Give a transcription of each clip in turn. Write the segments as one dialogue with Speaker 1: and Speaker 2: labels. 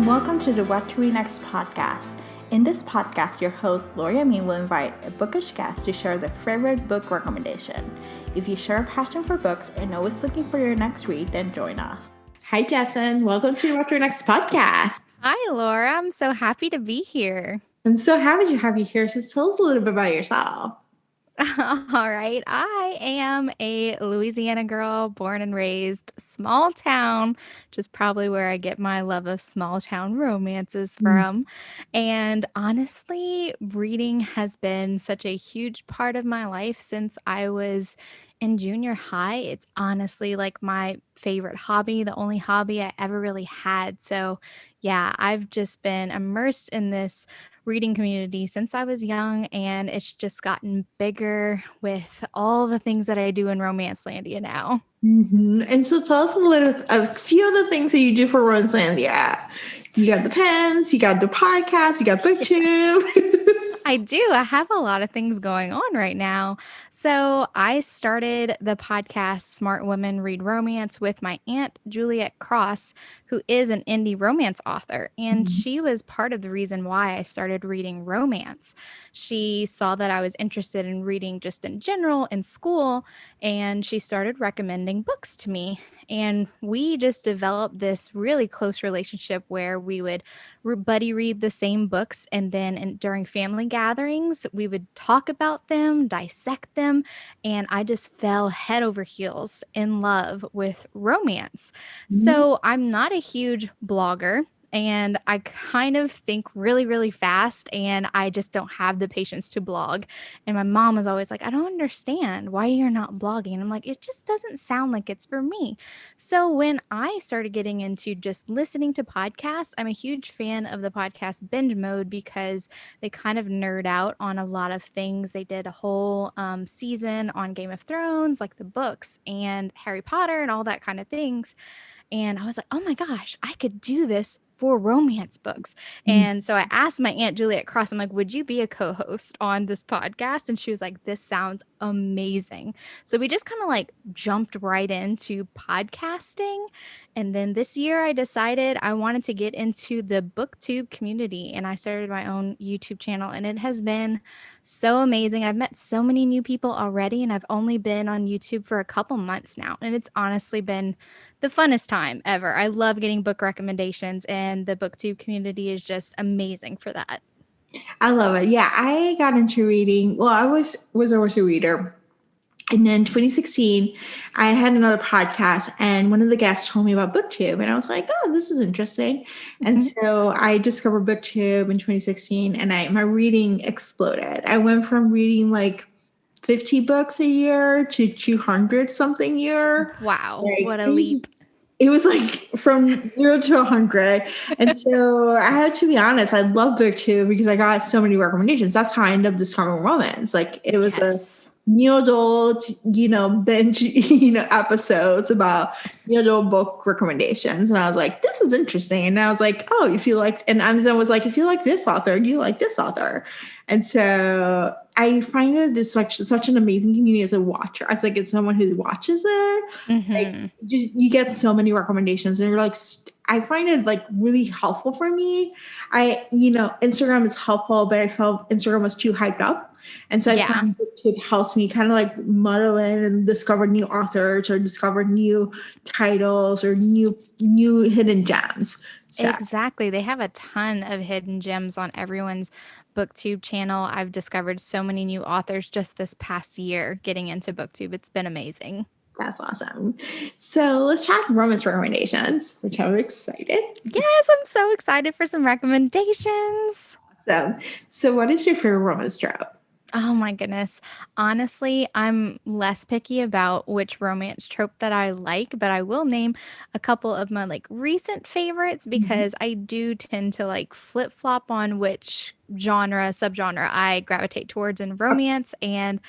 Speaker 1: Welcome to the What to Read Next podcast. In this podcast, your host, Gloria Me, will invite a bookish guest to share their favorite book recommendation. If you share a passion for books and always looking for your next read, then join us. Hi, Jessen. Welcome to What to Read Next podcast.
Speaker 2: Hi, Laura. I'm so happy to be here.
Speaker 1: I'm so happy to have you here. So tell us a little bit about yourself.
Speaker 2: All right. I am a Louisiana girl, born and raised, small town, which is probably where I get my love of small town romances from. And honestly, reading has been such a huge part of my life since I was in junior high. It's honestly like my favorite hobby, the only hobby I ever really had. So, yeah, I've just been immersed in this reading community since I was young, and it's just gotten bigger with all the things that I do in Romancelandia now.
Speaker 1: And so tell us a few of the things that you do for Romancelandia. You got the pens, you got the podcast, you got BookTube.
Speaker 2: I do. I have a lot of things going on right now. So I started the podcast Smart Women Read Romance with my aunt, Juliet Cross, who is an indie romance author. And she was part of the reason why I started reading romance. She saw that I was interested in reading just in general in school, and she started recommending books to me. And we just developed this really close relationship where we would buddy read the same books. And then during family gatherings, we would talk about them, dissect them. And I just fell head over heels in love with romance. So I'm not a huge blogger. And I kind of think really, really fast, and I just don't have the patience to blog. And my mom was always like, I don't understand why you're not blogging. And I'm like, it just doesn't sound like it's for me. So when I started getting into just listening to podcasts, I'm a huge fan of the podcast Binge Mode because they kind of nerd out on a lot of things. They did a whole season on Game of Thrones, like the books and Harry Potter and all that kind of things. And I was like, oh my gosh, I could do this for romance books. And so I asked my Aunt Juliet Cross, I'm like, would you be a co-host on this podcast? And she was like, this sounds amazing. So we just kind of like jumped right into podcasting. And then this year I decided I wanted to get into the BookTube community, and I started my own YouTube channel, and it has been so amazing. I've met so many new people already, and I've only been on YouTube for a couple months now, and it's honestly been the funnest time ever. I love getting book recommendations, and the BookTube community is just amazing for that.
Speaker 1: I love it. Yeah, I got into reading. Well, I was always a reader. And then 2016, I had another podcast, and one of the guests told me about BookTube, and I was like, "Oh, this is interesting." And so I discovered BookTube in 2016, and my reading exploded. I went from reading like 50 books a year to 200 something a year.
Speaker 2: Wow,
Speaker 1: Like,
Speaker 2: what a leap.
Speaker 1: It was like from 0 to 100. And so I had to be honest, I love BookTube because I got so many recommendations. That's how I ended up discovering romance. Like it was a new adult, binge, episodes about new adult book recommendations. And I was like, this is interesting. And I was like, oh, and Amazon was like, if you like this author, you like this author. And so I find it this such an amazing community as a watcher. I was like, it's someone who watches it. Like, you get so many recommendations, and you're like, I find it like really helpful for me. Instagram is helpful, but I felt Instagram was too hyped up. And so I found BookTube helps me kind of like muddle in and discover new authors or discover new titles or new hidden gems. So.
Speaker 2: Exactly. They have a ton of hidden gems on everyone's BookTube channel. I've discovered so many new authors just this past year getting into BookTube. It's been amazing.
Speaker 1: That's awesome. So let's chat romance recommendations, which I'm excited.
Speaker 2: Yes, I'm so excited for some recommendations.
Speaker 1: So what is your favorite romance trope?
Speaker 2: Oh my goodness. Honestly, I'm less picky about which romance trope that I like, but I will name a couple of my like recent favorites because I do tend to like flip-flop on which subgenre I gravitate towards in romance. And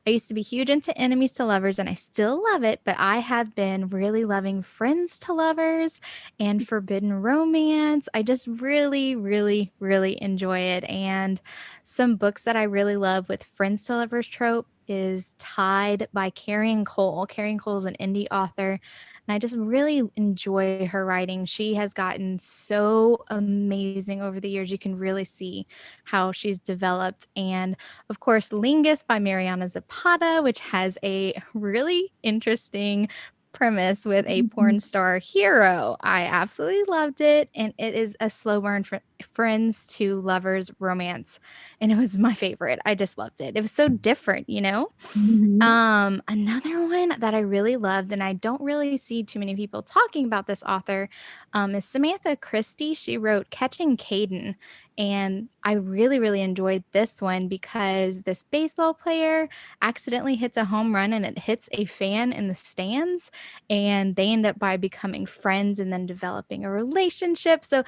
Speaker 2: I used to be huge into enemies to lovers, and I still love it, but I have been really loving friends to lovers and forbidden romance. I just really, really, really enjoy it. And some books that I really love with friends to lovers trope is Tide by Carrie Cole. Carrie Cole is an indie author, and I just really enjoy her writing. She has gotten so amazing over the years. You can really see how she's developed. And of course, Lingus by Mariana Zapata, which has a really interesting premise with a porn star hero. I absolutely loved it. And it is a slow burn friends to lovers romance. And it was my favorite. I just loved it. It was so different, you know? Another one that I really loved, and I don't really see too many people talking about this author, is Samantha Christie. She wrote Catching Caden, and I really, really enjoyed this one because this baseball player accidentally hits a home run and it hits a fan in the stands, and they end up by becoming friends and then developing a relationship. So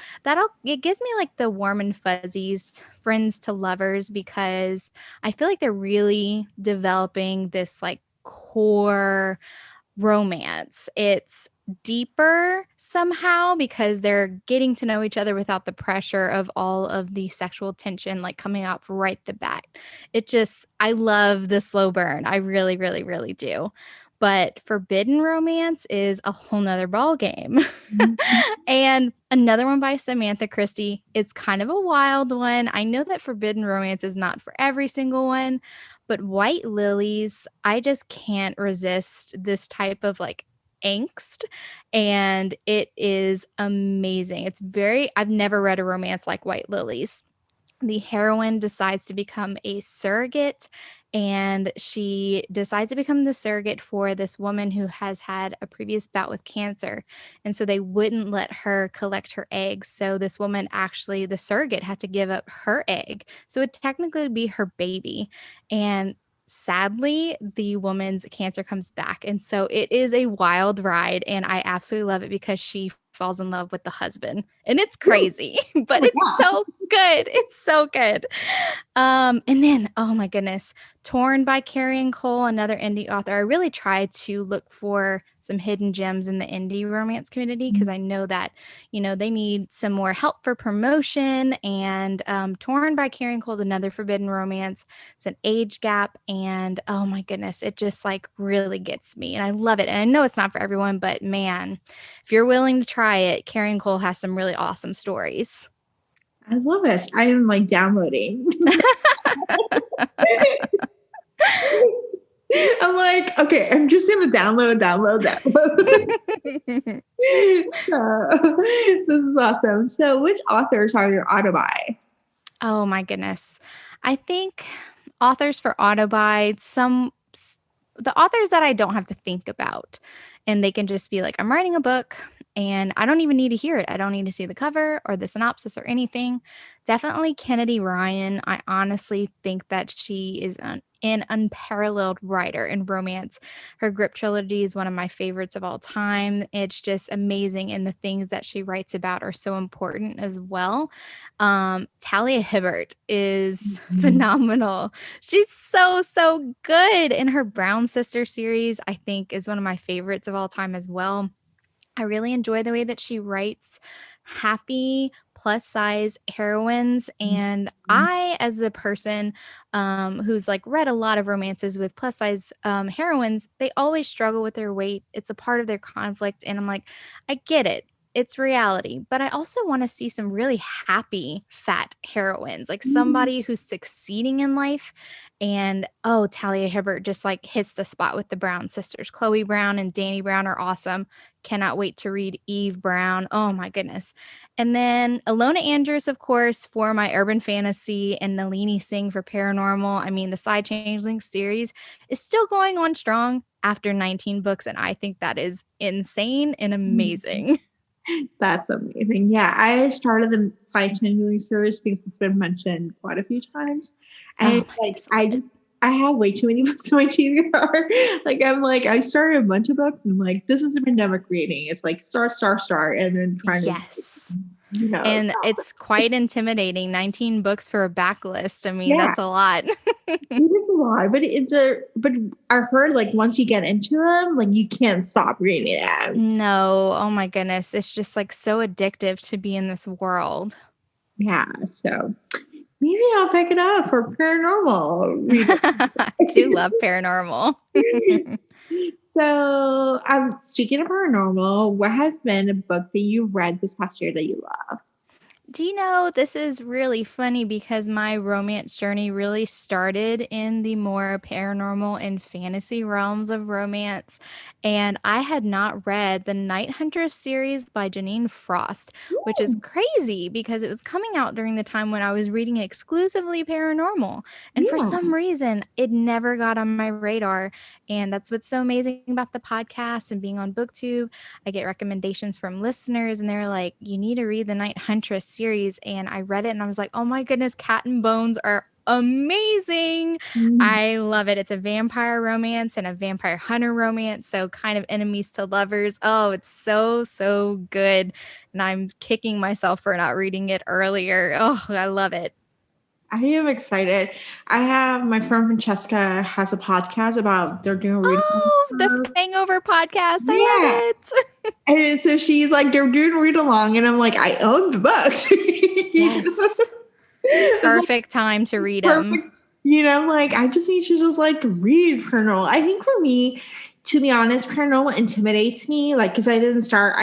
Speaker 2: it gives me like the warm and fuzzies, friends to lovers, because I feel like they're really developing this like core romance. It's deeper somehow because they're getting to know each other without the pressure of all of the sexual tension like coming up right the bat. I love the slow burn. I really, really, really do. But forbidden romance is a whole nother ball game. And another one by Samantha Christie. It's kind of a wild one. I know that forbidden romance is not for every single one, but White Lilies, I just can't resist this type of like angst, and it is amazing. I've never read a romance like White Lilies. The heroine decides to become a surrogate, and she decides to become the surrogate for this woman who has had a previous bout with cancer. And so they wouldn't let her collect her eggs. So this woman, actually, the surrogate, had to give up her egg. So it technically would be her baby. And sadly, the woman's cancer comes back. And so it is a wild ride. And I absolutely love it because she falls in love with the husband. And it's crazy, but it's so good. It's so good. And then, oh my goodness, Torn by Carrie Cole, another indie author. I really try to look for some hidden gems in the indie romance community because I know that, they need some more help for promotion. And Torn by Carrie Cole is another forbidden romance. It's an age gap. And oh my goodness, it just like really gets me. And I love it. And I know it's not for everyone, but man, if you're willing to try it, Carrie Cole has some really awesome stories.
Speaker 1: I love this. I am like downloading. I'm like, okay, I'm just gonna download. So, this is awesome. So, which authors are your auto-buy?
Speaker 2: Oh my goodness. I think authors for auto-buy, the authors that I don't have to think about, and they can just be like, I'm writing a book and I don't even need to hear it. I don't need to see the cover or the synopsis or anything. Definitely Kennedy Ryan. I honestly think that she is an unparalleled writer in romance. Her Grip trilogy is one of my favorites of all time. It's just amazing, and the things that she writes about are so important as well. Talia Hibbert is phenomenal. She's so good. And her Brown Sister series, I think, is one of my favorites of all time as well. I really enjoy the way that she writes happy plus size heroines. And I, as a person who's like read a lot of romances with plus size heroines, they always struggle with their weight. It's a part of their conflict. And I'm like, I get it. It's reality. But I also want to see some really happy fat heroines, like somebody who's succeeding in life. And Talia Hibbert just like hits the spot with the Brown sisters. Chloe Brown and Danny Brown are awesome. Cannot wait to read Eve Brown. Oh my goodness. And then Alona Andrews, of course, for my urban fantasy, and Nalini Singh for paranormal. I mean, the Side Changeling series is still going on strong after 19 books, and I think that is insane and amazing.
Speaker 1: That's amazing. Yeah, I started the Side Changeling series because it's been mentioned quite a few times. And I have way too many books in my TBR. I started a bunch of books and I'm like, this is the pandemic reading. It's like start, and then trying to. And
Speaker 2: it's quite intimidating. 19 books for a backlist. I mean, that's a lot.
Speaker 1: It is a lot, but I heard like once you get into them, like you can't stop reading them.
Speaker 2: No, oh my goodness. It's just like so addictive to be in this world.
Speaker 1: Yeah. So Maybe I'll pick it up for paranormal reading.
Speaker 2: I do love paranormal.
Speaker 1: So, speaking of paranormal, what has been a book that you read this past year that you love?
Speaker 2: Do you know, this is really funny because my romance journey really started in the more paranormal and fantasy realms of romance. And I had not read the Night Huntress series by Janine Frost, which is crazy because it was coming out during the time when I was reading exclusively paranormal. And for
Speaker 1: Yeah.
Speaker 2: some reason, it never got on my radar. And that's what's so amazing about the podcast and being on BookTube. I get recommendations from listeners, and they're like, you need to read the Night Huntress series. And I read it and I was like, oh my goodness, Cat and Bones are amazing.
Speaker 1: Mm.
Speaker 2: I love it. It's a vampire romance and a vampire hunter romance. So kind of enemies to lovers. Oh, it's so, so good. And I'm kicking myself for not reading it earlier. Oh, I love it.
Speaker 1: I am excited. I have my friend Francesca has a podcast about they're doing reading.
Speaker 2: Oh, the Hangover podcast.
Speaker 1: Yeah.
Speaker 2: I love it.
Speaker 1: And so she's like, they're doing read along. And I'm like, I own the books.
Speaker 2: Yes. Perfect time to read them.
Speaker 1: Perfect. Like, I just need to just like read paranormal. I think for me, to be honest, paranormal intimidates me. Like, because I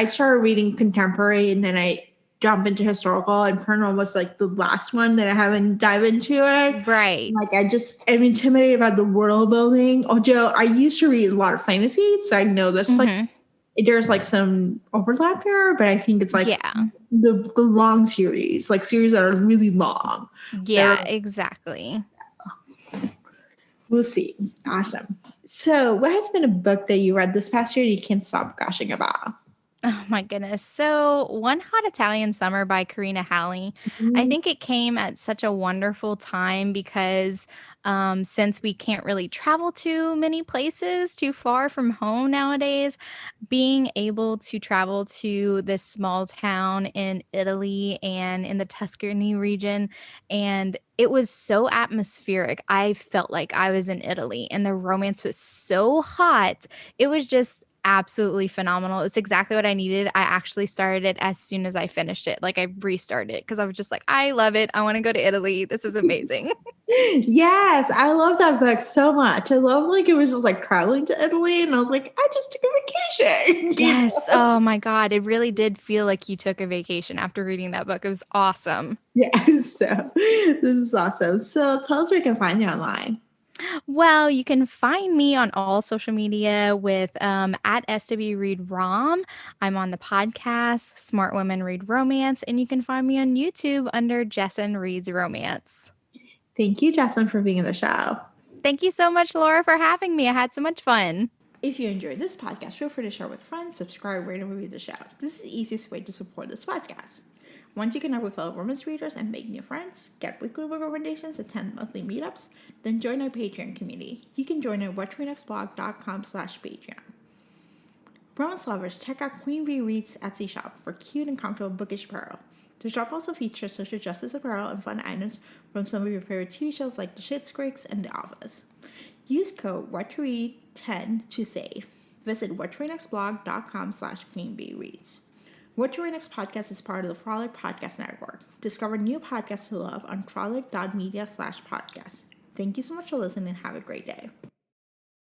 Speaker 1: started reading contemporary and then I jump into historical, and paranormal was like the last one that I haven't dived into it.
Speaker 2: Right.
Speaker 1: Like, I'm intimidated by the world building. Although I used to read a lot of fantasy, so I know this like there's like some overlap there, but I think it's like the long series, like series that are really long.
Speaker 2: Yeah, exactly.
Speaker 1: We'll see. Awesome. So, what has been a book that you read this past year you can't stop gushing about?
Speaker 2: Oh my goodness. So, One Hot Italian Summer by Karina Halley. I think it came at such a wonderful time because since we can't really travel to many places too far from home nowadays, being able to travel to this small town in Italy and in the Tuscany region, and it was so atmospheric. I felt like I was in Italy, and the romance was so hot. It was just absolutely phenomenal. It's exactly what I needed. I actually started it as soon as I finished it. Like I restarted it because I was just like, I love it. I want to go to Italy. This is amazing.
Speaker 1: Yes, I love that book so much. I love like it was just like traveling to Italy, and I was like, I just took a vacation.
Speaker 2: Yes. Oh my God. It really did feel like you took a vacation after reading that book. It was awesome.
Speaker 1: Yes. So this is awesome. So tell us where you can find you online.
Speaker 2: Well, you can find me on all social media with at SW Read Rom. I'm on the podcast Smart Women Read Romance, and you can find me on YouTube under Jessen Reads Romance.
Speaker 1: Thank you, Jessen, for being in the show.
Speaker 2: Thank you so much, Laura, for having me. I had so much fun.
Speaker 1: If you enjoyed this podcast, feel free to share with friends, subscribe, rate, and review the show. This is the easiest way to support this podcast. Once you connect with fellow romance readers and make new friends, get weekly book recommendations, attend monthly meetups, then join our Patreon community. You can join at whattoreadnextblog.com/Patreon. Romance lovers, check out Queen Bee Reads Etsy shop for cute and comfortable bookish apparel. The shop also features social justice apparel and fun items from some of your favorite TV shows like The Schitt's Creek and The Office. Use code WhatToRead10 to save. Visit whattoreadnextblog.com/QueenBeeReads. What to Read Next podcast is part of the Frolic Podcast Network. Discover new podcasts to love on frolic.media/podcast. Thank you so much for listening and have a great day.